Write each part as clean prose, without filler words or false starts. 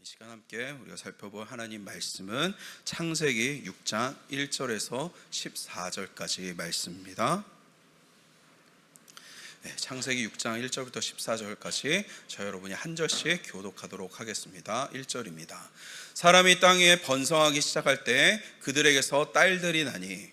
이 시간 함께 우리가 살펴볼 하나님 말씀은 창세기 6장 1절에서 14절까지 말씀입니다. 창세기 6장 1절부터 14절까지 저 여러분이 한 절씩 교독하도록 하겠습니다. 1절입니다. 사람이 땅 위에 번성하기 시작할 때 그들에게서 딸들이 나니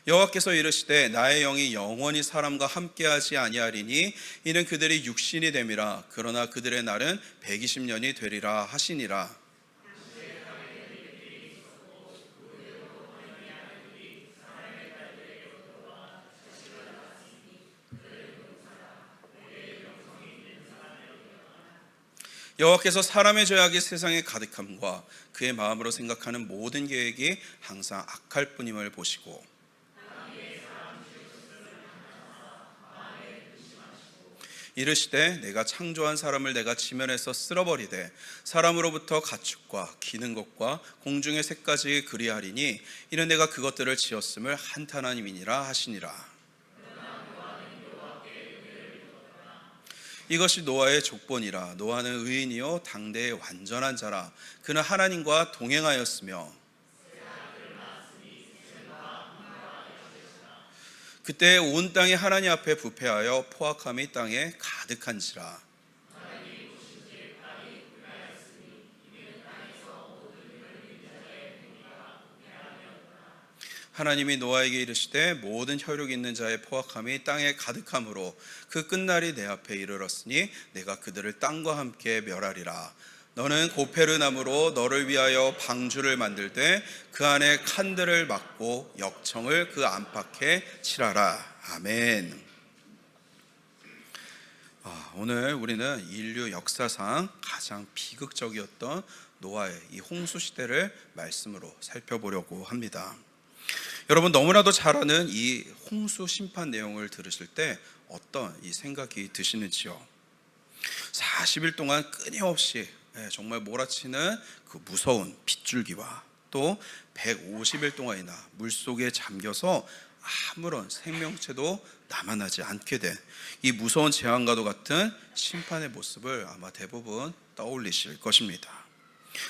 여호와께서 이르시되 나의 영이 영원히 사람과 함께하지 아니하리니 이는 그들이 육신이 됨이라. 그러나 그들의 날은 120년이 되리라 하시니라. 여호와께서 사람의 죄악이 세상에 가득함과 그의 마음으로 생각하는 모든 계획이 항상 악할 뿐임을 보시고 이르시되 내가 창조한 사람을 내가 지면에서 쓸어버리되 사람으로부터 가축과 기는 것과 공중의 새까지 그리하리니 이는 내가 그것들을 지었음을 한탄함이니라 하시니라. 이것이 노아의 족본이라. 노아는 의인이요 당대의 완전한 자라. 그는 하나님과 동행하였으며 그때 온 땅이 하나님 앞에 부패하여 포악함이 땅에 가득한지라. 하나님이 노아에게 이르시되 모든 혈육 있는 자의 포악함이 땅에 가득함으로 그 끝날이 내 앞에 이르렀으니 내가 그들을 땅과 함께 멸하리라. 너는 고페르 나무로 너를 위하여 방주를 만들되 그 안에 칸들을 막고 역청을 그 안팎에 칠하라. 아멘. 오늘 우리는 인류 역사상 가장 비극적이었던 노아의 이 홍수 시대를 말씀으로 살펴보려고 합니다. 여러분 너무나도 잘 아는 이 홍수 심판 내용을 들으실 때 어떤 이 생각이 드시는지요? 40일 동안 끊임없이 정말 몰아치는 그 무서운 빗줄기와 또 150일 동안이나 물속에 잠겨서 아무런 생명체도 남아나지 않게 된 이 무서운 재앙과도 같은 심판의 모습을 아마 대부분 떠올리실 것입니다.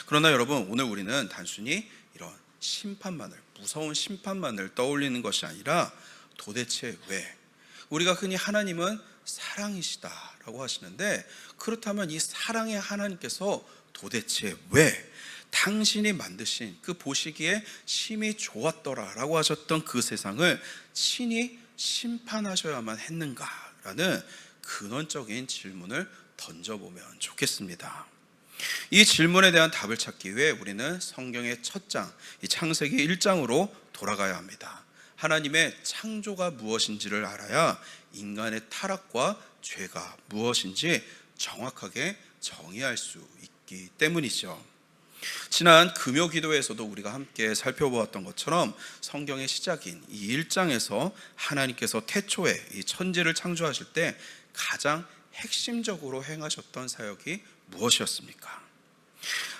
그러나 여러분 오늘 우리는 단순히 이런 심판만을, 무서운 심판만을 떠올리는 것이 아니라 도대체 왜 우리가 흔히 하나님은 사랑이시다라고 하시는데 그렇다면 이 사랑의 하나님께서 도대체 왜 당신이 만드신 그 보시기에 심히 좋았더라라고 하셨던 그 세상을 친히 심판하셔야만 했는가라는 근원적인 질문을 던져보면 좋겠습니다. 이 질문에 대한 답을 찾기 위해 우리는 성경의 첫 장, 이 창세기 1장으로 돌아가야 합니다. 하나님의 창조가 무엇인지를 알아야 인간의 타락과 죄가 무엇인지 정확하게 정의할 수 있기 때문이죠. 지난 금요 기도에서도 우리가 함께 살펴보았던 것처럼 성경의 시작인 이 1장에서 하나님께서 태초에 이 천지를 창조하실 때 가장 핵심적으로 행하셨던 사역이 무엇이었습니까?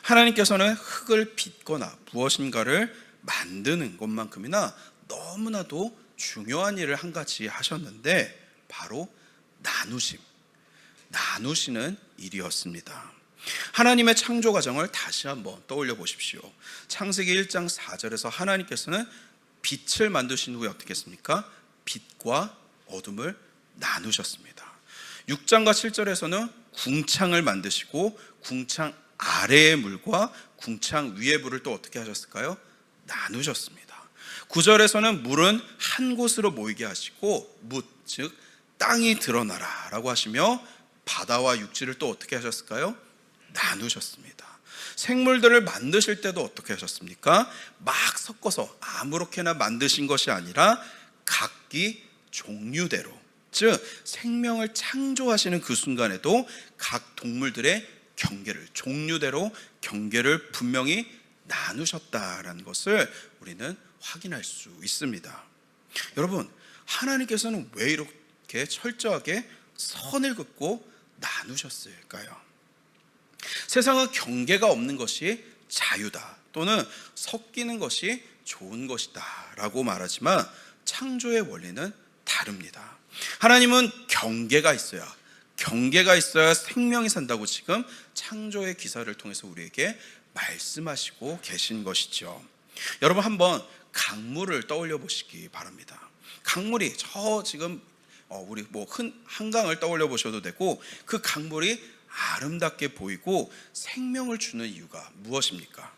하나님께서는 흙을 빚거나 무엇인가를 만드는 것만큼이나 너무나도 중요한 일을 한 가지 하셨는데 바로 나누시는 일이었습니다. 하나님의 창조 과정을 다시 한번 떠올려 보십시오. 창세기 1장 4절에서 하나님께서는 빛을 만드신 후에 어떻게 했습니까? 빛과 어둠을 나누셨습니다. 6장과 7절에서는 궁창을 만드시고 궁창 아래의 물과 궁창 위의 물을 또 어떻게 하셨을까요? 나누셨습니다. 9절에서는 물은 한 곳으로 모이게 하시고 뭇, 즉 땅이 드러나라 라고 하시며 바다와 육지를 또 어떻게 하셨을까요? 나누셨습니다. 생물들을 만드실 때도 어떻게 하셨습니까? 막 섞어서 아무렇게나 만드신 것이 아니라 각기 종류대로, 즉 생명을 창조하시는 그 순간에도 각 동물들의 경계를, 종류대로 경계를 분명히 나누셨다라는 것을 우리는 확인할 수 있습니다. 여러분, 하나님께서는 왜 이렇게 철저하게 선을 긋고 나누셨을까요? 세상은 경계가 없는 것이 자유다 또는 섞이는 것이 좋은 것이다 라고 말하지만 창조의 원리는 다릅니다. 하나님은 경계가 있어야 생명이 산다고 지금 창조의 기사를 통해서 우리에게 말씀하시고 계신 것이죠. 여러분 한번 강물을 떠올려 보시기 바랍니다. 강물이 지금 우리 한강을 떠올려 보셔도 되고, 그 강물이 아름답게 보이고 생명을 주는 이유가 무엇입니까?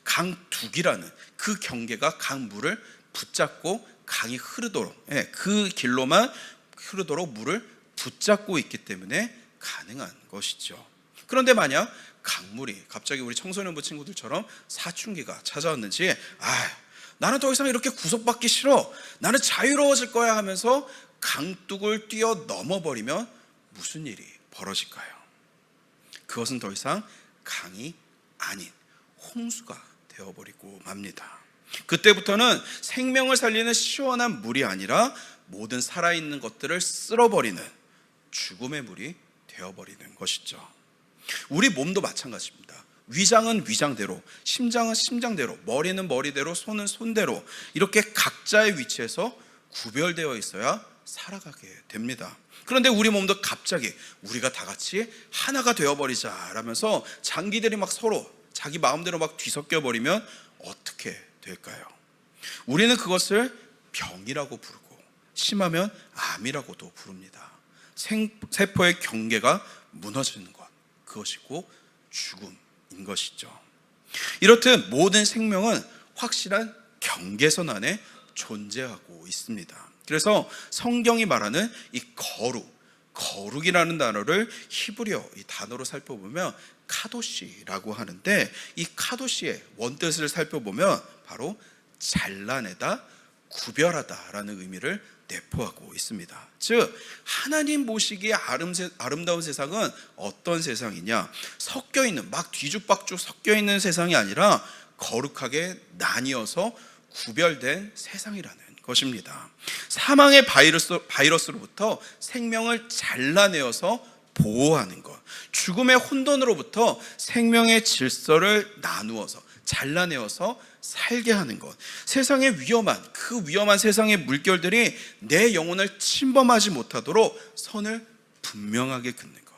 강둑이라는 그 경계가 강물을 붙잡고 강이 흐르도록, 그 길로만 흐르도록 물을 붙잡고 있기 때문에 가능한 것이죠. 그런데 만약 강물이 갑자기 우리 청소년부 친구들처럼 사춘기가 찾아왔는지, 나는 더 이상 이렇게 구속받기 싫어, 나는 자유로워질 거야 하면서 강둑을 뛰어 넘어버리면 무슨 일이 벌어질까요? 그것은 더 이상 강이 아닌 홍수가 되어버리고 맙니다. 그때부터는 생명을 살리는 시원한 물이 아니라 모든 살아있는 것들을 쓸어버리는 죽음의 물이 되어버리는 것이죠. 우리 몸도 마찬가지입니다. 위장은 위장대로, 심장은 심장대로, 머리는 머리대로, 손은 손대로 이렇게 각자의 위치에서 구별되어 있어야 살아가게 됩니다. 그런데 우리 몸도 갑자기 우리가 다 같이 하나가 되어버리자 라면서 장기들이 막 서로 자기 마음대로 막 뒤섞여 버리면 어떻게 될까요? 우리는 그것을 병이라고 부르고 심하면 암이라고도 부릅니다. 세포의 경계가 무너지는 것, 그것이고 죽음인 것이죠. 이렇듯 모든 생명은 확실한 경계선 안에 존재하고 있습니다. 그래서 성경이 말하는 이 거룩이라는 단어를 히브리어 이 단어로 살펴보면 카도시라고 하는데, 이 카도시의 원뜻을 살펴보면 바로 잘라내다, 구별하다라는 의미를 내포하고 있습니다. 즉 하나님 보시기에 아름다운 세상은 어떤 세상이냐, 섞여있는 막 뒤죽박죽 섞여있는 세상이 아니라 거룩하게 나뉘어서 구별된 세상이라는 것입니다. 사망의 바이러스로부터 생명을 잘라내어서 보호하는 것, 죽음의 혼돈으로부터 생명의 질서를 나누어서 잘라내어서 살게 하는 것, 세상의 위험한 세상의 물결들이 내 영혼을 침범하지 못하도록 선을 분명하게 긋는 것,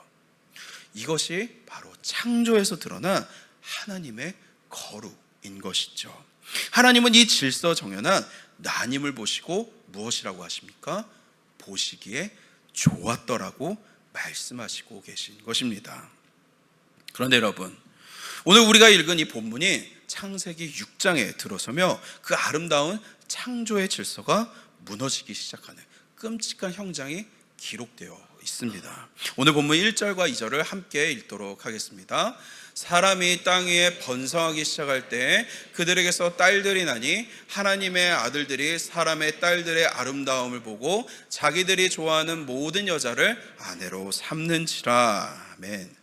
이것이 바로 창조에서 드러난 하나님의 거룩인 것이죠. 하나님은 이 질서 정연한 나님을 보시고 무엇이라고 하십니까? 보시기에 좋았더라고 말씀하시고 계신 것입니다. 그런데 여러분, 오늘 우리가 읽은 이 본문이 창세기 6장에 들어서며 그 아름다운 창조의 질서가 무너지기 시작하는 끔찍한 현장이 기록되어 있습니다. 오늘 본문 1절과 2절을 함께 읽도록 하겠습니다. 사람이 땅 위에 번성하기 시작할 때 그들에게서 딸들이 나니 하나님의 아들들이 사람의 딸들의 아름다움을 보고 자기들이 좋아하는 모든 여자를 아내로 삼는지라. 아멘.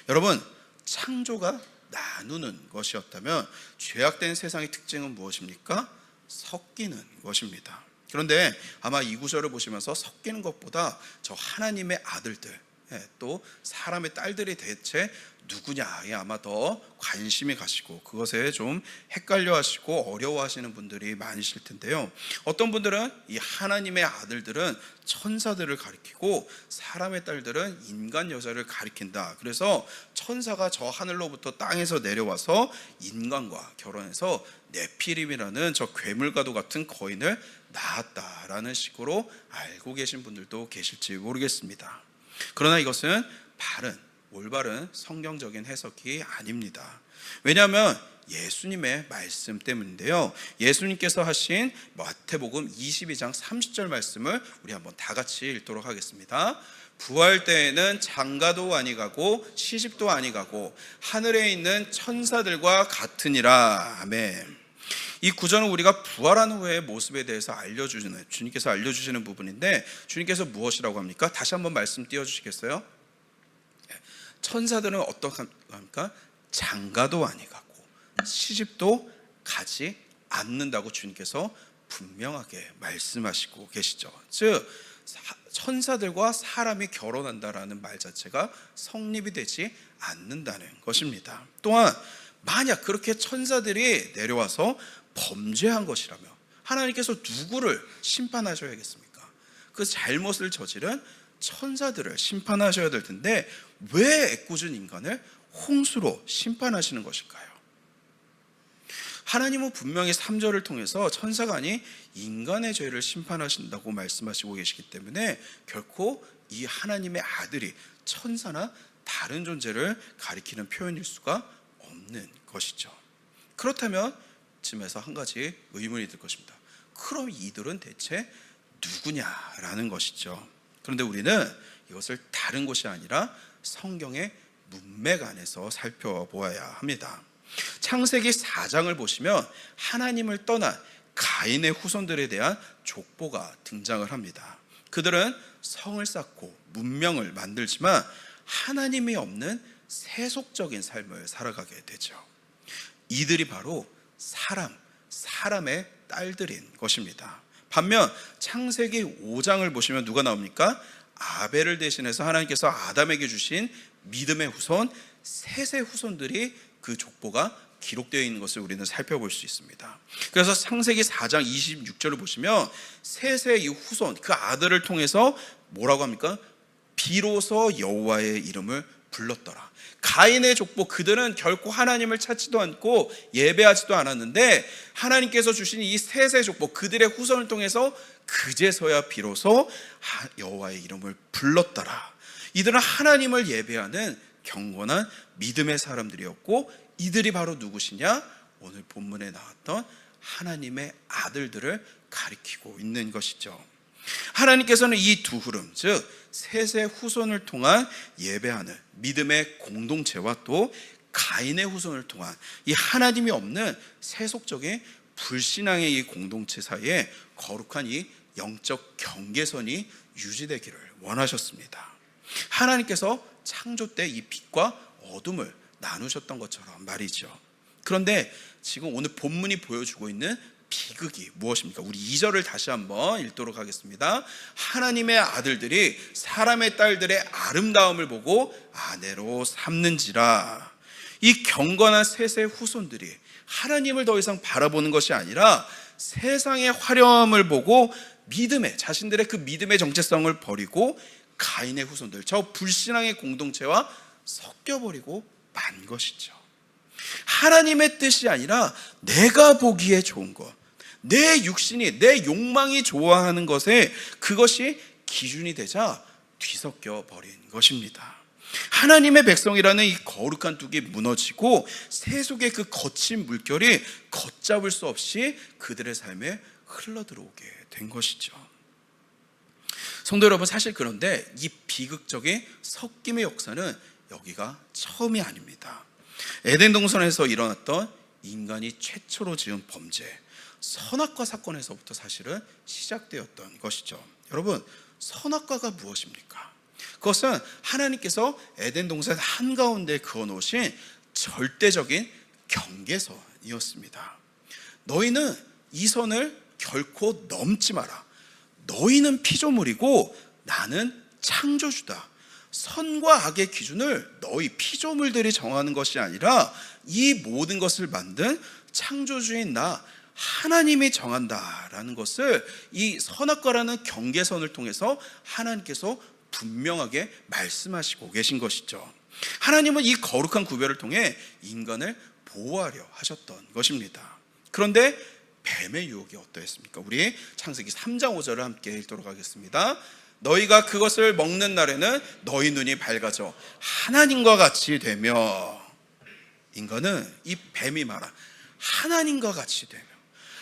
여러분, 창조가 나누는 것이었다면 죄악된 세상의 특징은 무엇입니까? 섞이는 것입니다. 그런데 아마 이 구절을 보시면서 섞이는 것보다 저 하나님의 아들들, 또 사람의 딸들이 대체 누구냐에 아마 더 관심이 가시고 그것에 좀 헷갈려 하시고 어려워하시는 분들이 많으실 텐데요. 어떤 분들은 이 하나님의 아들들은 천사들을 가리키고 사람의 딸들은 인간 여자를 가리킨다. 그래서 천사가 저 하늘로부터 땅에서 내려와서 인간과 결혼해서 네피림이라는 저 괴물과도 같은 거인을 낳았다라는 식으로 알고 계신 분들도 계실지 모르겠습니다. 그러나 이것은 올바른 성경적인 해석이 아닙니다. 왜냐하면 예수님의 말씀 때문인데요. 예수님께서 하신 마태복음 22장 30절 말씀을 우리 한번 다 같이 읽도록 하겠습니다. 부활 때에는 장가도 아니 가고 시집도 아니 가고 하늘에 있는 천사들과 같으니라. 아멘. 이 구절은 우리가 부활한 후의 모습에 대해서 주님께서 알려주시는 부분인데, 주님께서 무엇이라고 합니까? 다시 한번 말씀 띄워주시겠어요? 천사들은 어떻게 합니까? 장가도 아니 가고 시집도 가지 않는다고 주님께서 분명하게 말씀하시고 계시죠. 즉 천사들과 사람이 결혼한다라는 말 자체가 성립이 되지 않는다는 것입니다. 또한 만약 그렇게 천사들이 내려와서 범죄한 것이라면 하나님께서 누구를 심판하셔야겠습니까? 그 잘못을 저지른 천사들을 심판하셔야 될 텐데 왜 애꿎은 인간을 홍수로 심판하시는 것일까요? 하나님은 분명히 3절을 통해서 천사가 아닌 인간의 죄를 심판하신다고 말씀하시고 계시기 때문에 결코 이 하나님의 아들이 천사나 다른 존재를 가리키는 표현일 수가 없는 것이죠. 그렇다면 지금에서 한 가지 의문이 들 것입니다. 그럼 이들은 대체 누구냐라는 것이죠. 그런데 우리는 이것을 다른 곳이 아니라 성경의 문맥 안에서 살펴보아야 합니다. 창세기 4장을 보시면 하나님을 떠난 가인의 후손들에 대한 족보가 등장을 합니다. 그들은 성을 쌓고 문명을 만들지만 하나님이 없는 세속적인 삶을 살아가게 되죠. 이들이 바로 사람의 딸들인 것입니다. 반면 창세기 5장을 보시면 누가 나옵니까? 아벨을 대신해서 하나님께서 아담에게 주신 믿음의 후손 셋의 후손들이 그 족보가 기록되어 있는 것을 우리는 살펴볼 수 있습니다. 그래서 창세기 4장 26절을 보시면 셋의 이 후손 그 아들을 통해서 뭐라고 합니까? 비로소 여호와의 이름을 불렀더라. 가인의 족보 그들은 결코 하나님을 찾지도 않고 예배하지도 않았는데 하나님께서 주신 이 셋의 족보 그들의 후손을 통해서 그제서야 비로소 여호와의 이름을 불렀더라. 이들은 하나님을 예배하는 경건한 믿음의 사람들이었고 이들이 바로 누구시냐? 오늘 본문에 나왔던 하나님의 아들들을 가리키고 있는 것이죠. 하나님께서는 이 두 흐름, 즉 셋의 후손을 통한 예배하는 믿음의 공동체와 또 가인의 후손을 통한 이 하나님이 없는 세속적인 불신앙의 이 공동체 사이에 거룩한 이 영적 경계선이 유지되기를 원하셨습니다. 하나님께서 창조 때 이 빛과 어둠을 나누셨던 것처럼 말이죠. 그런데 지금 오늘 본문이 보여주고 있는 비극이 무엇입니까? 우리 2절을 다시 한번 읽도록 하겠습니다. 하나님의 아들들이 사람의 딸들의 아름다움을 보고 아내로 삼는지라. 이 경건한 셋의 후손들이 하나님을 더 이상 바라보는 것이 아니라 세상의 화려함을 보고 자신들의 그 믿음의 정체성을 버리고 가인의 후손들, 저 불신앙의 공동체와 섞여버리고 만 것이죠. 하나님의 뜻이 아니라 내가 보기에 좋은 것, 내 육신이, 내 욕망이 좋아하는 것에 그것이 기준이 되자 뒤섞여 버린 것입니다. 하나님의 백성이라는 이 거룩한 뚝이 무너지고 세속의 그 거친 물결이 걷잡을 수 없이 그들의 삶에 흘러들어오게 된 것이죠. 성도 여러분, 사실 그런데 이 비극적인 섞임의 역사는 여기가 처음이 아닙니다. 에덴 동산에서 일어났던 인간이 최초로 지은 범죄, 선악과 사건에서부터 사실은 시작되었던 것이죠. 여러분, 선악과가 무엇입니까? 그것은 하나님께서 에덴 동산 한가운데 그어놓으신 절대적인 경계선이었습니다. 너희는 이 선을 결코 넘지 마라. 너희는 피조물이고 나는 창조주다. 선과 악의 기준을 너희 피조물들이 정하는 것이 아니라 이 모든 것을 만든 창조주인 나 하나님이 정한다라는 것을 이 선악과라는 경계선을 통해서 하나님께서 분명하게 말씀하시고 계신 것이죠. 하나님은 이 거룩한 구별을 통해 인간을 보호하려 하셨던 것입니다. 그런데 뱀의 유혹이 어떠했습니까? 우리 창세기 3장 5절을 함께 읽도록 하겠습니다. 너희가 그것을 먹는 날에는 너희 눈이 밝아져 하나님과 같이 되며. 인간은 이 뱀이 말한 하나님과 같이 되며,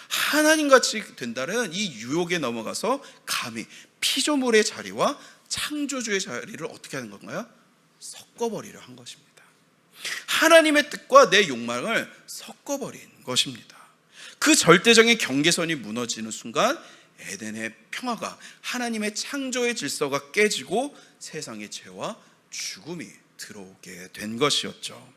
하나님같이 된다는 이 유혹에 넘어가서 감히 피조물의 자리와 창조주의 자리를 어떻게 하는 건가요? 섞어버리려 한 것입니다. 하나님의 뜻과 내 욕망을 섞어버린 것입니다. 그 절대적인 경계선이 무너지는 순간 에덴의 평화가, 하나님의 창조의 질서가 깨지고 세상의 죄와 죽음이 들어오게 된 것이었죠.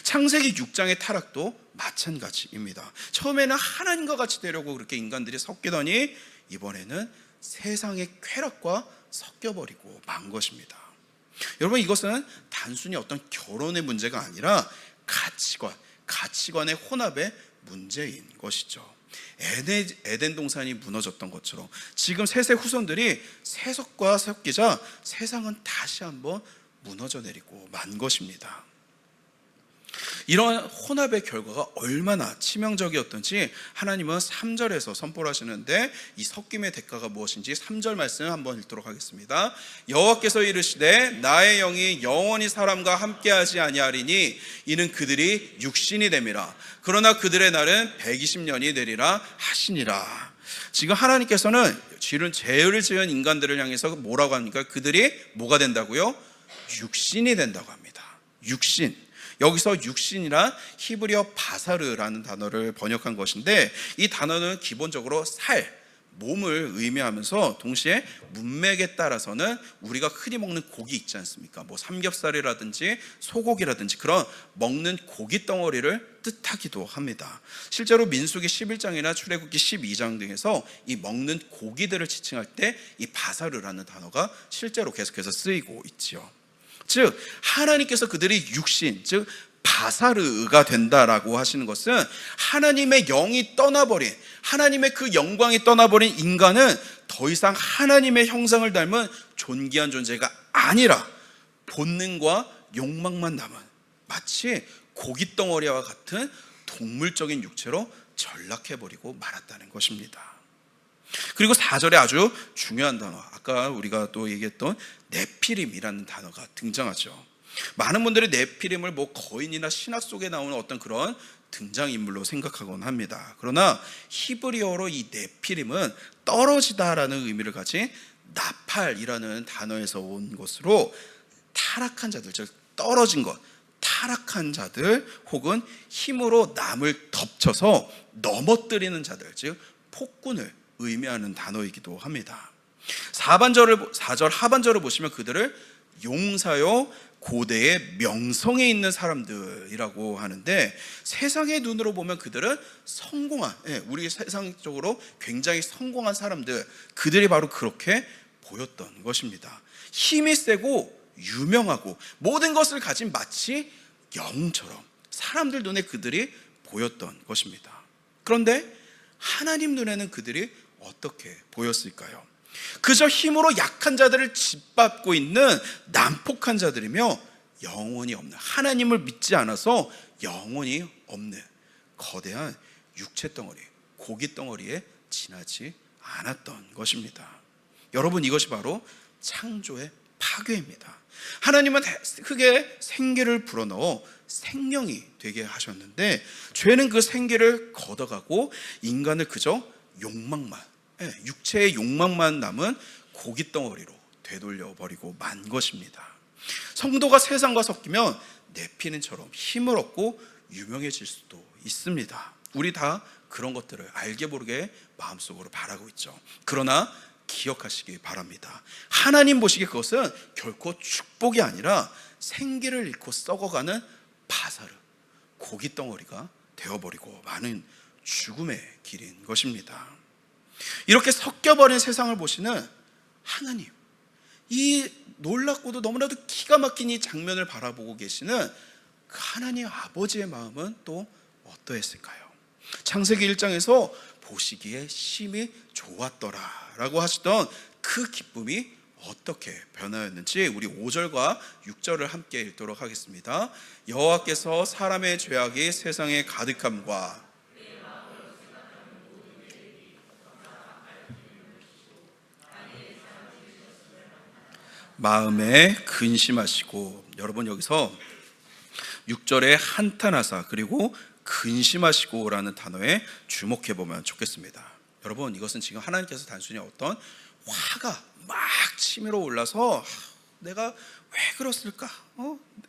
창세기 6장의 타락도 마찬가지입니다. 처음에는 하나님과 같이 되려고 그렇게 인간들이 섞이더니 이번에는 세상의 쾌락과 섞여버리고 만 것입니다. 여러분, 이것은 단순히 어떤 결혼의 문제가 아니라 가치관의 혼합의 문제인 것이죠. 에덴 동산이 무너졌던 것처럼 지금 셋의 후손들이 세석과 섞이자 세상은 다시 한번 무너져 내리고 만 것입니다. 이런 혼합의 결과가 얼마나 치명적이었던지 하나님은 3절에서 선포를 하시는데, 이 섞임의 대가가 무엇인지 3절 말씀을 한번 읽도록 하겠습니다. 여호와께서 이르시되 나의 영이 영원히 사람과 함께하지 아니하리니 이는 그들이 육신이 됨이라. 그러나 그들의 날은 120년이 되리라 하시니라. 지금 하나님께서는 죄를 지은 인간들을 향해서 뭐라고 합니까? 그들이 뭐가 된다고요? 육신이 된다고 합니다. 육신. 여기서 육신이란 히브리어 바사르라는 단어를 번역한 것인데, 이 단어는 기본적으로 살, 몸을 의미하면서 동시에 문맥에 따라서는 우리가 흔히 먹는 고기 있지 않습니까? 뭐 삼겹살이라든지 소고기라든지 그런 먹는 고기 덩어리를 뜻하기도 합니다. 실제로 민수기 11장이나 출애굽기 12장 등에서 이 먹는 고기들을 지칭할 때 이 바사르라는 단어가 실제로 계속해서 쓰이고 있지요. 즉 하나님께서 그들이 육신, 즉 바사르가 된다라고 하시는 것은 하나님의 영이 떠나버린, 하나님의 그 영광이 떠나버린 인간은 더 이상 하나님의 형상을 닮은 존귀한 존재가 아니라 본능과 욕망만 남은 마치 고깃덩어리와 같은 동물적인 육체로 전락해버리고 말았다는 것입니다. 그리고 4절에 아주 중요한 단어, 아까 우리가 또 얘기했던 네피림이라는 단어가 등장하죠. 많은 분들이 네피림을 뭐 거인이나 신학 속에 나오는 어떤 그런 등장인물로 생각하곤 합니다. 그러나 히브리어로 이 네피림은 떨어지다라는 의미를 가진 나팔이라는 단어에서 온 것으로 타락한 자들, 즉 떨어진 것, 타락한 자들 혹은 힘으로 남을 덮쳐서 넘어뜨리는 자들, 즉 폭군을 의미하는 단어이기도 합니다. 4절 하반절을 보시면 그들을 용사요 고대의 명성에 있는 사람들이라고 하는데, 세상의 눈으로 보면 그들은 성공한, 우리 세상적으로 굉장히 성공한 사람들, 그들이 바로 그렇게 보였던 것입니다. 힘이 세고 유명하고 모든 것을 가진 마치 영웅처럼 사람들 눈에 그들이 보였던 것입니다. 그런데 하나님 눈에는 그들이 어떻게 보였을까요? 그저 힘으로 약한 자들을 짓밟고 있는 난폭한 자들이며 영혼이 없는, 하나님을 믿지 않아서 영혼이 없는 거대한 육체 덩어리, 고기 덩어리에 지나지 않았던 것입니다. 여러분, 이것이 바로 창조의 파괴입니다. 하나님은 흙에 생기를 불어넣어 생명이 되게 하셨는데, 죄는 그 생기를 걷어가고 인간을 그저 욕망만, 육체의 욕망만 남은 고깃덩어리로 되돌려버리고 만 것입니다. 성도가 세상과 섞이면 네피림처럼 힘을 얻고 유명해질 수도 있습니다. 우리 다 그런 것들을 알게 모르게 마음속으로 바라고 있죠. 그러나 기억하시기 바랍니다. 하나님 보시기에 그것은 결코 축복이 아니라 생기를 잃고 썩어가는 바사르, 고깃덩어리가 되어버리고 많은 죽음의 길인 것입니다. 이렇게 섞여버린 세상을 보시는 하나님, 이 놀랍고도 너무나도 기가 막힌 이 장면을 바라보고 계시는 그 하나님 아버지의 마음은 또 어떠했을까요? 창세기 1장에서 보시기에 심히 좋았더라 라고 하시던 그 기쁨이 어떻게 변하였는지 우리 5절과 6절을 함께 읽도록 하겠습니다. 여호와께서 사람의 죄악이 세상에 가득함과 마음에 근심하시고, 여러분 여기서 6절에 한탄하사 그리고 근심하시고 라는 단어에 주목해 보면 좋겠습니다. 여러분, 이것은 지금 하나님께서 단순히 어떤 화가 막 치밀어 올라서 내가 왜 그랬을까?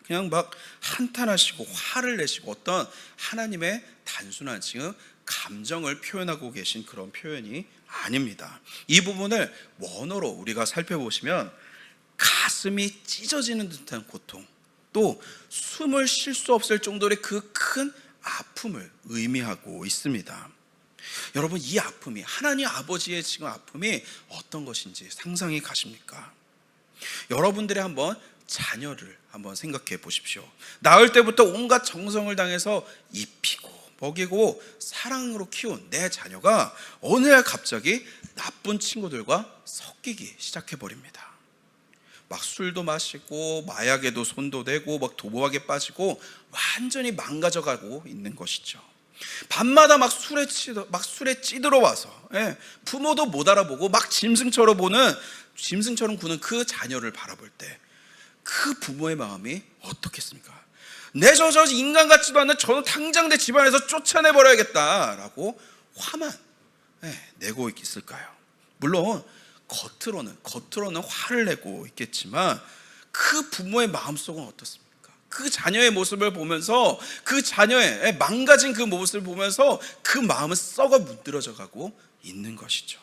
그냥 막 한탄하시고 화를 내시고 어떤 하나님의 단순한 지금 감정을 표현하고 계신 그런 표현이 아닙니다. 이 부분을 원어로 우리가 살펴보시면 가슴이 찢어지는 듯한 고통, 또 숨을 쉴 수 없을 정도의 그 큰 아픔을 의미하고 있습니다. 여러분, 이 아픔이, 하나님 아버지의 지금 아픔이 어떤 것인지 상상이 가십니까? 여러분들의 한번 자녀를 한번 생각해 보십시오. 낳을 때부터 온갖 정성을 당해서 입히고 먹이고 사랑으로 키운 내 자녀가 어느 날 갑자기 나쁜 친구들과 섞이기 시작해버립니다. 막 술도 마시고 마약에도 손도 대고 막 도박에 빠지고 완전히 망가져가고 있는 것이죠. 밤마다 막 술에 찌들어 와서 부모도 못 알아보고 막 짐승처럼 구는 그 자녀를 바라볼 때 그 부모의 마음이 어떻겠습니까? 저 인간 같지도 않은 저는 당장 내 집안에서 쫓아내버려야겠다라고 화만 내고 있을까요? 물론 겉으로는 화를 내고 있겠지만 그 부모의 마음속은 어떻습니까? 그 자녀의 모습을 보면서 그 자녀의 망가진 그 모습을 보면서 그 마음은 썩어 문드러져 가고 있는 것이죠.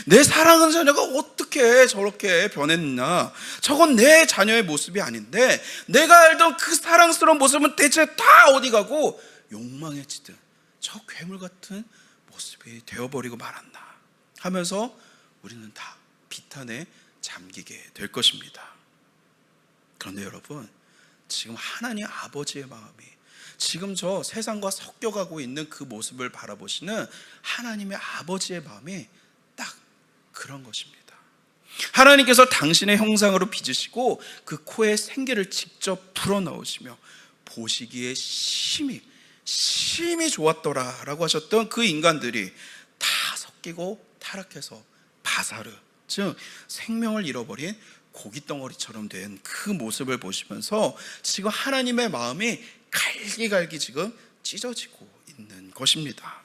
내 사랑하는 자녀가 어떻게 저렇게 변했나? 저건 내 자녀의 모습이 아닌데 내가 알던 그 사랑스러운 모습은 대체 다 어디 가고 욕망에 찌든 저 괴물 같은 모습이 되어버리고 말았나 하면서 우리는 다 비탄에 잠기게 될 것입니다. 그런데 여러분, 지금 하나님 아버지의 마음이 지금 저 세상과 섞여가고 있는 그 모습을 바라보시는 하나님의 아버지의 마음이 딱 그런 것입니다. 하나님께서 당신의 형상으로 빚으시고 그 코에 생기를 직접 불어넣으시며 보시기에 심히 좋았더라 라고 하셨던 그 인간들이 다 섞이고 타락해서 바사르, 즉 생명을 잃어버린 고깃덩어리처럼 된 그 모습을 보시면서 지금 하나님의 마음이 갈기갈기 지금 찢어지고 있는 것입니다.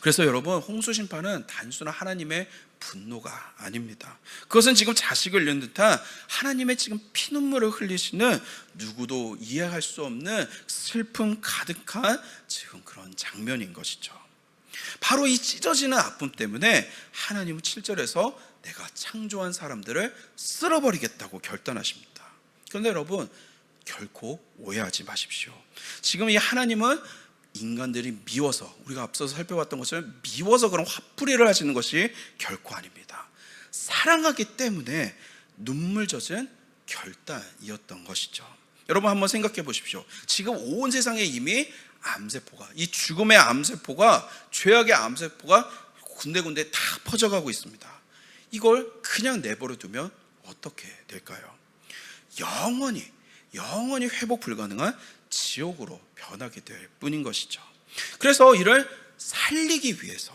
그래서 여러분, 홍수심판은 단순한 하나님의 분노가 아닙니다. 그것은 지금 자식을 잃는 듯한 하나님의 지금 피눈물을 흘리시는 누구도 이해할 수 없는 슬픔 가득한 지금 그런 장면인 것이죠. 바로 이 찢어지는 아픔 때문에 하나님은 7절에서 내가 창조한 사람들을 쓸어버리겠다고 결단하십니다. 그런데 여러분, 결코 오해하지 마십시오. 지금 이 하나님은 인간들이 미워서, 우리가 앞서서 살펴봤던 것처럼 미워서 그런 화풀이를 하시는 것이 결코 아닙니다. 사랑하기 때문에 눈물 젖은 결단이었던 것이죠. 여러분 한번 생각해 보십시오. 지금 온 세상에 이미 암세포가, 이 죽음의 암세포가, 죄악의 암세포가 군데군데 다 퍼져가고 있습니다. 이걸 그냥 내버려 두면 어떻게 될까요? 영원히 회복 불가능한 지옥으로 변하게 될 뿐인 것이죠. 그래서 이를 살리기 위해서,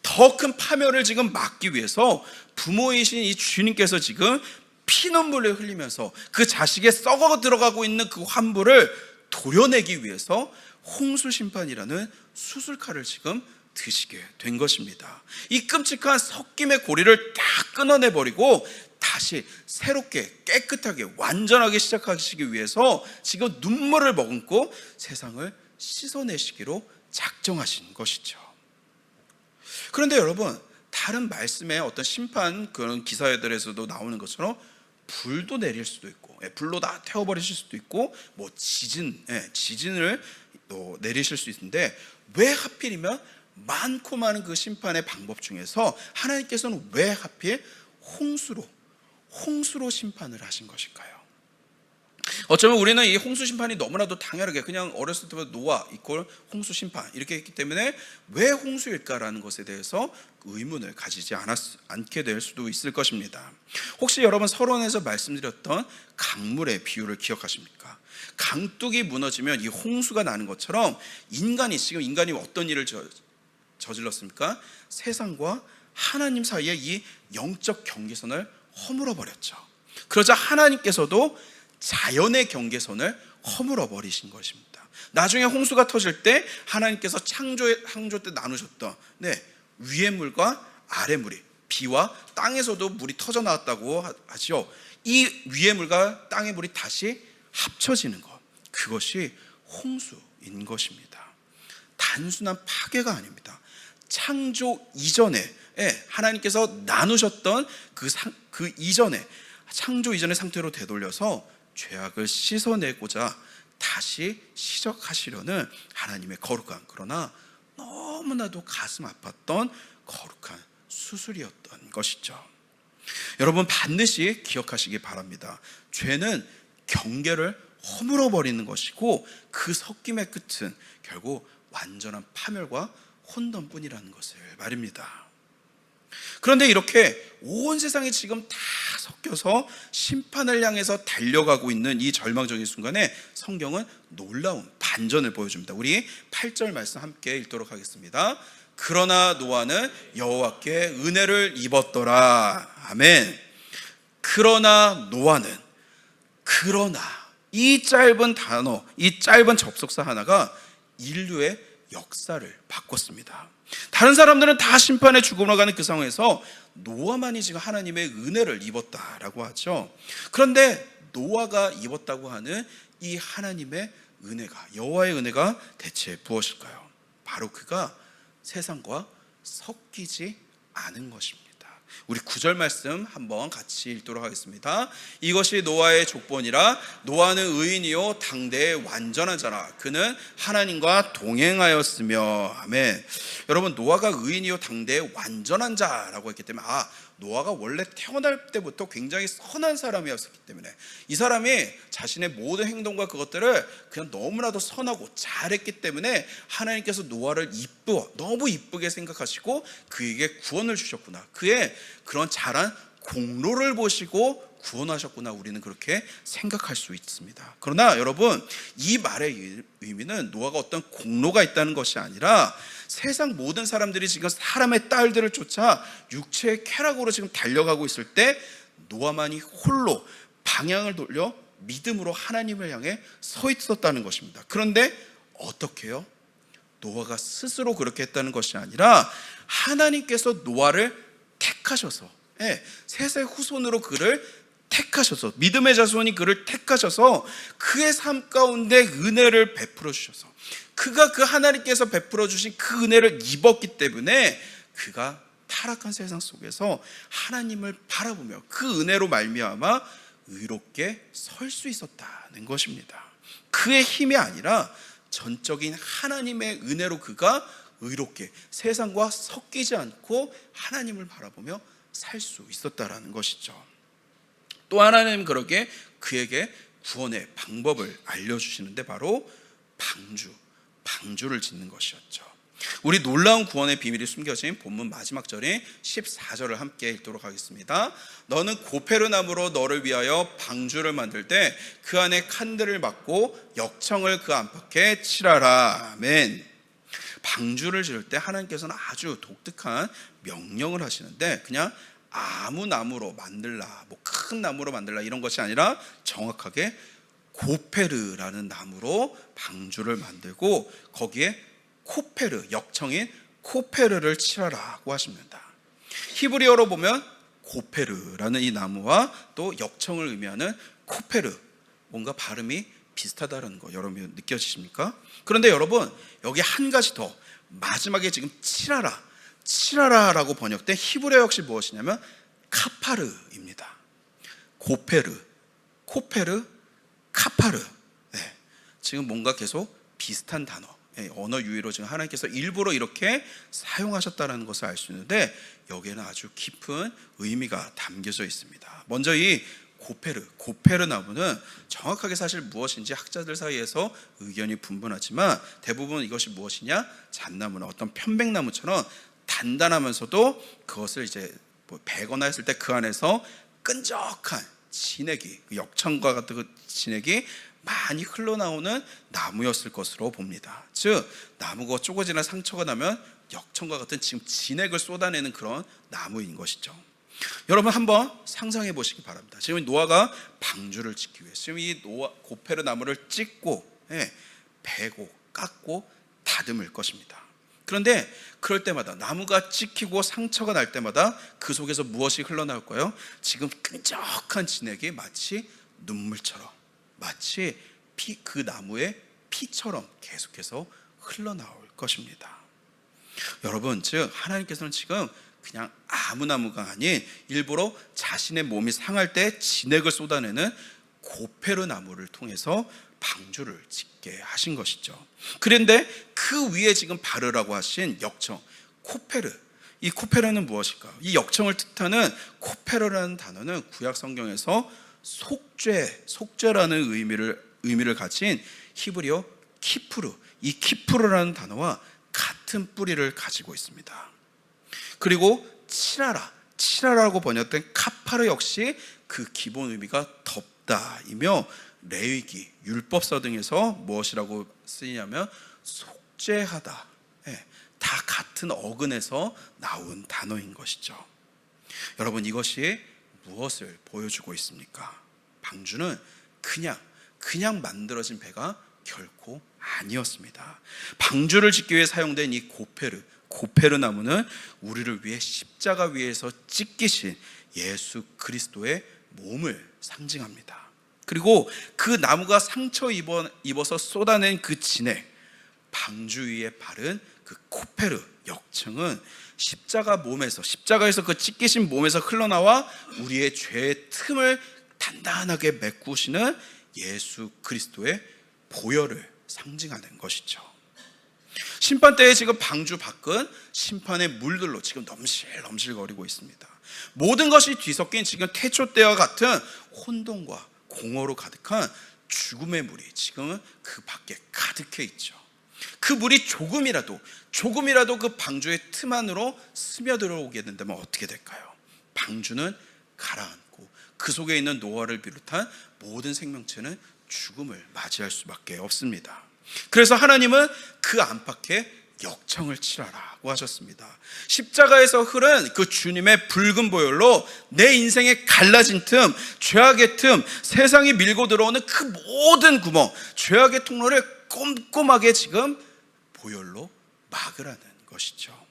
더 큰 파멸을 지금 막기 위해서 부모이신 이 주님께서 지금 피눈물을 흘리면서 그 자식의 썩어 들어가고 있는 그 환부를 도려내기 위해서 홍수심판이라는 수술칼을 지금 드시게 된 것입니다. 이 끔찍한 섞임의 고리를 딱 끊어내버리고 다시 새롭게 깨끗하게 완전하게 시작하시기 위해서 지금 눈물을 머금고 세상을 씻어내시기로 작정하신 것이죠. 그런데 여러분, 다른 말씀의 어떤 심판 그런 기사들에서도 나오는 것처럼 불도 내릴 수도 있고, 불로 다 태워버리실 수도 있고, 뭐 지진을 또 내리실 수 있는데, 왜 하필이면 많고 많은 그 심판의 방법 중에서 하나님께서는 왜 하필 홍수로 심판을 하신 것일까요? 어쩌면 우리는 이 홍수 심판이 너무나도 당연하게 그냥 어렸을 때부터 노아 이퀄 홍수 심판 이렇게 했기 때문에 왜 홍수일까라는 것에 대해서 의문을 가지지 않게 될 수도 있을 것입니다. 혹시 여러분 서론에서 말씀드렸던 강물의 비유를 기억하십니까? 강둑이 무너지면 이 홍수가 나는 것처럼 인간이 어떤 일을 저질렀습니까? 세상과 하나님 사이에 이 영적 경계선을 허물어 버렸죠. 그러자 하나님께서도 자연의 경계선을 허물어 버리신 것입니다. 나중에 홍수가 터질 때 하나님께서 창조 때 나누셨던 위의 물과 아래 물이, 비와 땅에서도 물이 터져 나왔다고 하죠. 이 위의 물과 땅의 물이 다시 합쳐지는 것, 그것이 홍수인 것입니다. 단순한 파괴가 아닙니다. 창조 이전에 하나님께서 나누셨던 그 이전에, 창조 이전의 상태로 되돌려서 죄악을 씻어내고자 다시 시작하시려는 하나님의 거룩한, 그러나 너무나도 가슴 아팠던 거룩한 수술이었던 것이죠. 여러분 반드시 기억하시기 바랍니다. 죄는 경계를 허물어 버리는 것이고, 그 섞임의 끝은 결국 완전한 파멸과 혼돈뿐이라는 것을 말입니다. 그런데 이렇게 온 세상이 지금 다 섞여서 심판을 향해서 달려가고 있는 이 절망적인 순간에 성경은 놀라운 반전을 보여줍니다. 우리 8절 말씀 함께 읽도록 하겠습니다. 그러나 노아는 여호와께 은혜를 입었더라. 아멘. 그러나 노아는, 그러나, 이 짧은 단어, 이 짧은 접속사 하나가 인류의 역사를 바꿨습니다. 다른 사람들은 다 심판의 죽음으로 가는 그 상황에서 노아만이 지금 하나님의 은혜를 입었다라고 하죠. 그런데 노아가 입었다고 하는 이 하나님의 은혜가, 여호와의 은혜가 대체 무엇일까요? 바로 그가 세상과 섞이지 않은 것입니다. 우리 9절 말씀 한번 같이 읽도록 하겠습니다. 이것이 노아의 족본이라. 노아는 의인이요 당대의 완전한 자라. 그는 하나님과 동행하였으며. 아멘. 여러분, 노아가 의인이요 당대의 완전한 자라고 했기 때문에 노아가 원래 태어날 때부터 굉장히 선한 사람이었기 때문에 이 사람이 자신의 모든 행동과 그것들을 그냥 너무나도 선하고 잘했기 때문에 하나님께서 노아를 너무 이쁘게 생각하시고 그에게 구원을 주셨구나, 그의 그런 잘한 공로를 보시고 구원하셨구나, 우리는 그렇게 생각할 수 있습니다. 그러나 여러분, 이 말의 의미는 노아가 어떤 공로가 있다는 것이 아니라 세상 모든 사람들이 지금 사람의 딸들을 쫓아 육체의 쾌락으로 지금 달려가고 있을 때 노아만이 홀로 방향을 돌려 믿음으로 하나님을 향해 서 있었다는 것입니다. 그런데 어떻게 해요? 노아가 스스로 그렇게 했다는 것이 아니라 하나님께서 노아를 택하셔서, 셋의 후손으로 그를 택하셔서, 믿음의 자손이 그를 택하셔서 그의 삶 가운데 은혜를 베풀어 주셔서, 그가 그 하나님께서 베풀어 주신 그 은혜를 입었기 때문에 그가 타락한 세상 속에서 하나님을 바라보며 그 은혜로 말미암아 의롭게 설 수 있었다는 것입니다. 그의 힘이 아니라 전적인 하나님의 은혜로 그가 의롭게 세상과 섞이지 않고 하나님을 바라보며 살 수 있었다라는 것이죠. 또 하나님 그렇게 그에게 구원의 방법을 알려주시는데 바로 방주를 짓는 것이었죠. 우리 놀라운 구원의 비밀이 숨겨진 본문 마지막 절인 14절을 함께 읽도록 하겠습니다. 너는 고페르나무로 너를 위하여 방주를 만들 때 그 안에 칸들을 막고 역청을 그 안팎에 칠하라. 아멘. 방주를 지을 때 하나님께서는 아주 독특한 명령을 하시는데 그냥 아무 나무로 만들라, 큰 나무로 만들라 이런 것이 아니라 정확하게 고페르라는 나무로 방주를 만들고 거기에 코페르, 역청인 코페르를 칠하라고 하십니다. 히브리어로 보면 고페르라는 이 나무와 또 역청을 의미하는 코페르, 뭔가 발음이 비슷하다는 거 여러분 느껴지십니까? 그런데 여러분, 여기 한 가지 더, 마지막에 지금 칠하라라고 번역된 히브리어 역시 무엇이냐면 카파르입니다. 고페르, 코페르, 카파르. 지금 뭔가 계속 비슷한 단어, 언어 유희로 지금 하나님께서 일부러 이렇게 사용하셨다는 것을 알 수 있는데 여기에는 아주 깊은 의미가 담겨져 있습니다. 먼저 이 고페르 나무는 정확하게 사실 무엇인지 학자들 사이에서 의견이 분분하지만 대부분 이것이 무엇이냐, 잣나무나 어떤 편백나무처럼 단단하면서도 그것을 이제 베거나 했을 때 그 안에서 끈적한 진액이, 역청과 같은 그 진액이 많이 흘러나오는 나무였을 것으로 봅니다. 즉 나무가 쪼개지나 상처가 나면 역청과 같은 지금 진액을 쏟아내는 그런 나무인 것이죠. 여러분 한번 상상해 보시기 바랍니다. 지금 노아가 방주를 짓기 위해 지금 이 고페르 나무를 찢고 베고 깎고 다듬을 것입니다. 그런데 그럴 때마다 나무가 찍히고 상처가 날 때마다 그 속에서 무엇이 흘러나올까요? 지금 끈적한 진액이 마치 눈물처럼, 마치 그 나무의 피처럼 계속해서 흘러나올 것입니다. 여러분, 즉 하나님께서는 지금 그냥 아무 나무가 아닌 일부러 자신의 몸이 상할 때 진액을 쏟아내는 고페르 나무를 통해서 방주를 짓게 하신 것이죠. 그런데 그 위에 지금 바르라고 하신 역청, 코페르, 이 코페르는 무엇일까? 이 역청을 뜻하는 코페르라는 단어는 구약 성경에서 속죄라는 의미를 의미를 가진 히브리어 키프르, 이 키프르라는 단어와 같은 뿌리를 가지고 있습니다. 그리고 칠하라고 번역된 카파르 역시 그 기본 의미가 덮다이며 레위기, 율법서 등에서 무엇이라고 쓰이냐면 속죄하다, 다 같은 어근에서 나온 단어인 것이죠. 여러분, 이것이 무엇을 보여주고 있습니까? 방주는 그냥 만들어진 배가 결코 아니었습니다. 방주를 짓기 위해 사용된 이 고페르 나무는 우리를 위해 십자가 위에서 찢기신 예수 그리스도의 몸을 상징합니다. 그리고 그 나무가 상처 입어서 쏟아낸 그 진액, 방주 위에 바른 그 코페르 역청은 십자가에서 그 찢기신 몸에서 흘러나와 우리의 죄의 틈을 단단하게 메꾸시는 예수 그리스도의 보혈을 상징하는 것이죠. 심판대에 지금 방주 밖은 심판의 물들로 지금 넘실넘실거리고 있습니다. 모든 것이 뒤섞인 지금 태초 때와 같은 혼돈과 공허로 가득한 죽음의 물이 지금은 그 밖에 가득해 있죠. 그 물이 조금이라도 그 방주의 틈 안으로 스며들어오게 된다면 어떻게 될까요? 방주는 가라앉고 그 속에 있는 노아를 비롯한 모든 생명체는 죽음을 맞이할 수밖에 없습니다. 그래서 하나님은 그 안팎에 역청을 칠하라고 하셨습니다. 십자가에서 흐른 그 주님의 붉은 보혈로 내 인생의 갈라진 틈, 죄악의 틈, 세상이 밀고 들어오는 그 모든 구멍, 죄악의 통로를 꼼꼼하게 지금 보혈로 막으라는 것이죠.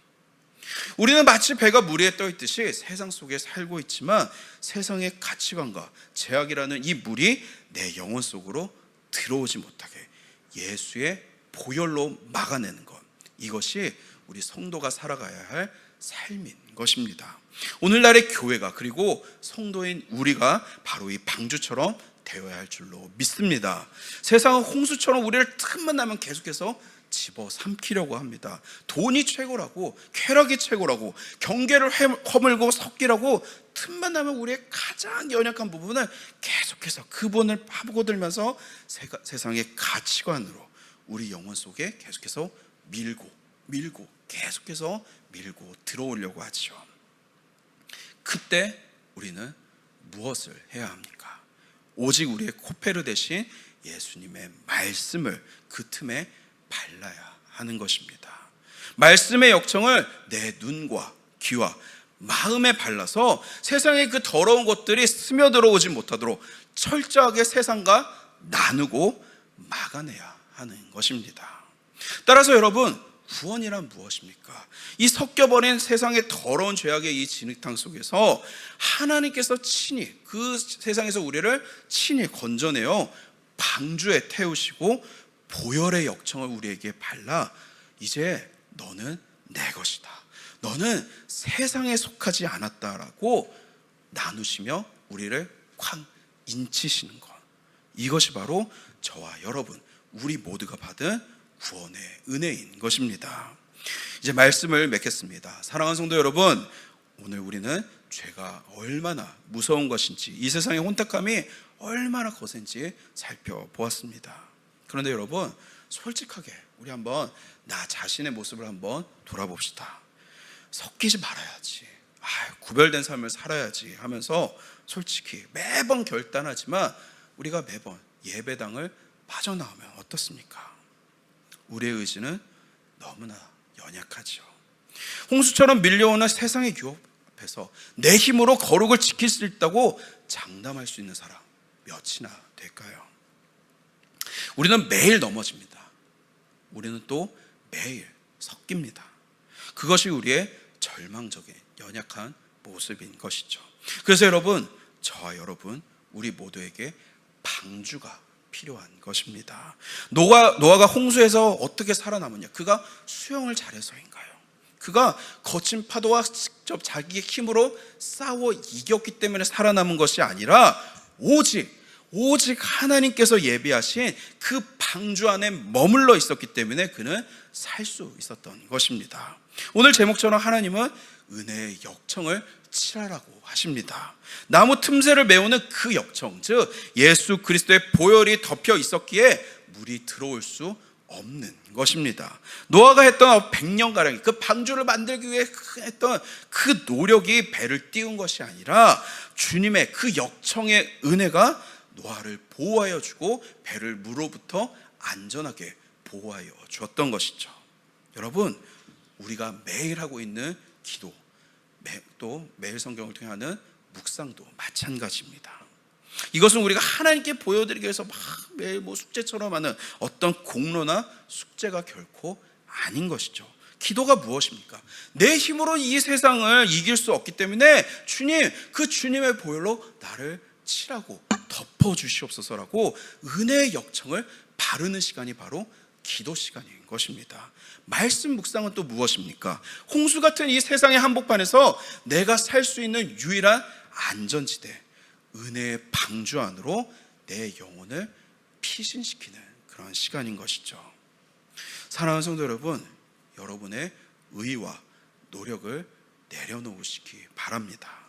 우리는 마치 배가 물 위에 떠 있듯이 세상 속에 살고 있지만 세상의 가치관과 죄악이라는 이 물이 내 영혼 속으로 들어오지 못하게 예수의 보혈로 막아내는 것, 이것이 우리 성도가 살아가야 할 삶인 것입니다. 오늘날의 교회가, 그리고 성도인 우리가 바로 이 방주처럼 되어야 할 줄로 믿습니다. 세상은 홍수처럼 우리를 틈만 나면 계속해서 집어삼키려고 합니다. 돈이 최고라고, 쾌락이 최고라고, 경계를 허물고 섞이라고 틈만 나면 우리의 가장 연약한 부분을 계속해서 그분을 파고들면서 세상의 가치관으로 우리 영혼 속에 계속해서 계속해서 밀고 들어오려고 하죠. 그때 우리는 무엇을 해야 합니까? 오직 우리의 코페르 대신 예수님의 말씀을 그 틈에 발라야 하는 것입니다. 말씀의 역청을 내 눈과 귀와 마음에 발라서 세상의 그 더러운 것들이 스며들어오지 못하도록 철저하게 세상과 나누고 막아내야 하는 것입니다. 따라서 여러분, 구원이란 무엇입니까? 이 섞여버린 세상의 더러운 죄악의 이 진흙탕 속에서 하나님께서 친히 그 세상에서 우리를 친히 건져내어 방주에 태우시고 보혈의 역청을 우리에게 발라 이제 너는 내 것이다, 너는 세상에 속하지 않았다라고 나누시며 우리를 쾅 인치시는 것, 이것이 바로 저와 여러분, 우리 모두가 받은 구원의 은혜인 것입니다. 이제 말씀을 맺겠습니다. 사랑하는 성도 여러분, 오늘 우리는 죄가 얼마나 무서운 것인지, 이 세상의 혼탁함이 얼마나 거센지 살펴보았습니다. 그런데 여러분, 솔직하게 우리 한번 나 자신의 모습을 한번 돌아봅시다. 섞이지 말아야지, 구별된 삶을 살아야지 하면서 솔직히 매번 결단하지만 우리가 매번 예배당을 빠져나오면 어떻습니까? 우리의 의지는 너무나 연약하죠. 홍수처럼 밀려오는 세상의 유혹 앞에서 내 힘으로 거룩을 지킬 수 있다고 장담할 수 있는 사람 몇이나 될까요? 우리는 매일 넘어집니다. 우리는 또 매일 섞입니다. 그것이 우리의 절망적인 연약한 모습인 것이죠. 그래서 여러분, 저와 여러분, 우리 모두에게 방주가 필요한 것입니다. 노아가 홍수에서 어떻게 살아남았냐? 그가 수영을 잘해서인가요? 그가 거친 파도와 직접 자기의 힘으로 싸워 이겼기 때문에 살아남은 것이 아니라 오직 오직 하나님께서 예비하신 그 방주 안에 머물러 있었기 때문에 그는 살 수 있었던 것입니다. 오늘 제목처럼 하나님은 은혜의 역청을 칠하라고 하십니다. 나무 틈새를 메우는 그 역청, 즉 예수 그리스도의 보혈이 덮여 있었기에 물이 들어올 수 없는 것입니다. 노아가 했던 100년가량 그 방주를 만들기 위해 했던 그 노력이 배를 띄운 것이 아니라 주님의 그 역청의 은혜가 노아를 보호하여 주고 배를 물로부터 안전하게 보호하여 주었던 것이죠. 여러분, 우리가 매일 하고 있는 기도, 또 매일 성경을 통해 하는 묵상도 마찬가지입니다. 이것은 우리가 하나님께 보여드리기 위해서 막 매일 숙제처럼 하는 어떤 공로나 숙제가 결코 아닌 것이죠. 기도가 무엇입니까? 내 힘으로 이 세상을 이길 수 없기 때문에 주님, 그 주님의 보혈로 나를 칠하고 덮어주시옵소서라고 은혜의 역청을 바르는 시간이 바로 기도 시간인 것입니다. 말씀 묵상은 또 무엇입니까? 홍수 같은 이 세상의 한복판에서 내가 살 수 있는 유일한 안전지대, 은혜의 방주 안으로 내 영혼을 피신시키는 그런 시간인 것이죠. 사랑하는 성도 여러분, 여러분의 의와 노력을 내려놓으시기 바랍니다.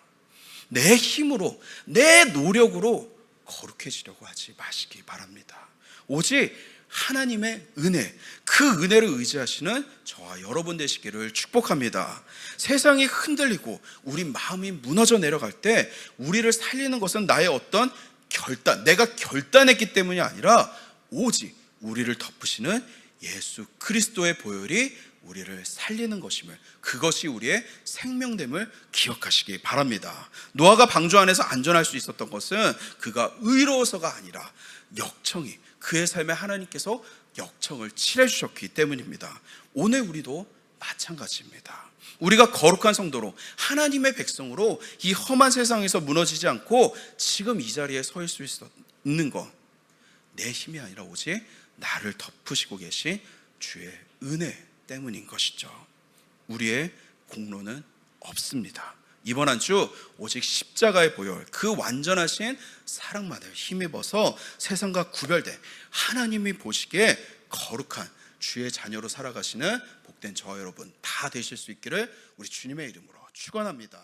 내 힘으로, 내 노력으로 거룩해지려고 하지 마시기 바랍니다. 오직 하나님의 은혜, 그 은혜를 의지하시는 저와 여러분 되시기를 축복합니다. 세상이 흔들리고 우리 마음이 무너져 내려갈 때 우리를 살리는 것은 나의 어떤 결단, 내가 결단했기 때문이 아니라 오직 우리를 덮으시는 예수 그리스도의 보혈이 우리를 살리는 것임을, 그것이 우리의 생명됨을 기억하시기 바랍니다. 노아가 방주 안에서 안전할 수 있었던 것은 그가 의로워서가 아니라 역청이, 그의 삶에 하나님께서 역청을 칠해 주셨기 때문입니다. 오늘 우리도 마찬가지입니다. 우리가 거룩한 성도로, 하나님의 백성으로 이 험한 세상에서 무너지지 않고 지금 이 자리에 서 있을 수 있는 것, 내 힘이 아니라 오직 나를 덮으시고 계신 주의 은혜 때문인 것이죠. 우리의 공로는 없습니다. 이번 한 주 오직 십자가의 보혈, 그 완전하신 사랑만을 힘입어서 세상과 구별돼 하나님이 보시기에 거룩한 주의 자녀로 살아가시는 복된 저와 여러분 다 되실 수 있기를 우리 주님의 이름으로 축원합니다.